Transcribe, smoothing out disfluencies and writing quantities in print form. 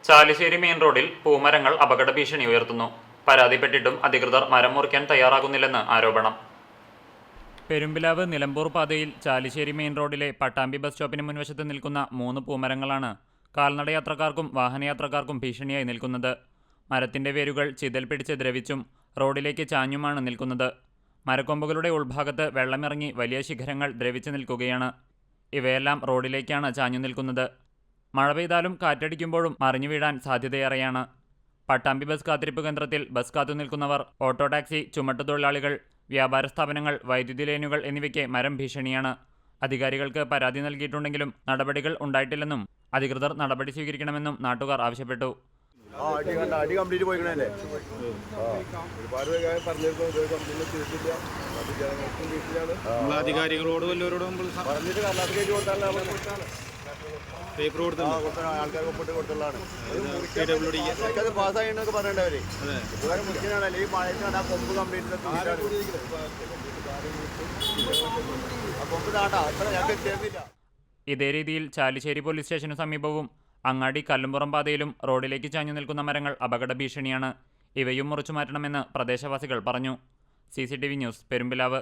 Chalissery main റോഡിൽ പൂമരങ്ങൾ അപകട ഭീഷണി ഉയർത്തുന്നു. പരാതിപ്പെട്ടിട്ടും അധികൃതർ മരം മുറിക്കാൻ തയ്യാറാകുന്നില്ലെന്ന് ആരോപണം. പെരുമ്പിലാവ് നിലമ്പൂർ പാതയിൽ ചാലിശ്ശേരി മെയിൻ റോഡിലെ പട്ടാമ്പി ബസ് സ്റ്റോപ്പിന് മുൻവശത്ത് നിൽക്കുന്ന 3 പൂമരങ്ങളാണ് കാൽനടയാത്രക്കാർക്കും വാഹനയാത്രക്കാർക്കും ഭീഷണിയായി നിൽക്കുന്നത്. മരത്തിന്റെ വേരുകൾ ചിതൽ പിടിച്ച് ദ്രവിച്ചും റോഡിലേക്ക് ചാഞ്ഞുമാണ് നിൽക്കുന്നത്. മരക്കൊമ്പുകളുടെ ഉൾഭാഗത്ത് വെള്ളമിറങ്ങി വലിയ ശിഖരങ്ങൾ ദ്രവിച്ചു നിൽക്കുകയാണ്. ഇവയെല്ലാം റോഡിലേക്കാണ് ചാഞ്ഞു നിൽക്കുന്നത്. മഴ പെയ്താലും കാറ്റടിക്കുമ്പോഴും മറിഞ്ഞു വീഴാൻ സാധ്യതയേറെയാണ്. പട്ടാമ്പി ബസ് കാത്തിരിപ്പ് കേന്ദ്രത്തിൽ ബസ് കാത്തുനിൽക്കുന്നവർ, ഓട്ടോ ടാക്സി ചുമട്ടുതൊഴിലാളികൾ, വ്യാപാര സ്ഥാപനങ്ങൾ, വൈദ്യുതി ലൈനുകൾ എന്നിവയ്ക്ക് മരം ഭീഷണിയാണ്. അധികാരികൾക്ക് പരാതി നൽകിയിട്ടുണ്ടെങ്കിലും നടപടികൾ ഉണ്ടായിട്ടില്ലെന്നും അധികൃതർ നടപടി സ്വീകരിക്കണമെന്നും നാട്ടുകാർ ആവശ്യപ്പെട്ടു. അധികാരികളോട് വല്ലവരോടും പേപ്പർ ആൾക്കാർക്ക് ഒപ്പിട്ട് കൊടുത്തുള്ളതാണ്. പാസ്സായിന്നൊക്കെ പറയേണ്ടവര് മുറിക്കാനല്ലേ ഈ മഴയ്ക്കാണ് ആ കൊമ്പ് കംപ്ലീറ്റ് കൊമ്പ് താട്ടാ അത്ര ഞങ്ങൾക്ക് എത്തിയിരുന്നില്ല. ഇതേ രീതിയിൽ ചാലിശ്ശേരി പോലീസ് സ്റ്റേഷനു സമീപവും അങ്ങാടി കല്ലുംപുറം പാതയിലും റോഡിലേക്ക് ചാഞ്ഞു നിൽക്കുന്ന മരങ്ങൾ അപകട ഭീഷണിയാണ്. ഇവയും മുറിച്ചു മാറ്റണമെന്ന് പ്രദേശവാസികൾ പറഞ്ഞു. CCTV news, Perumpilavu.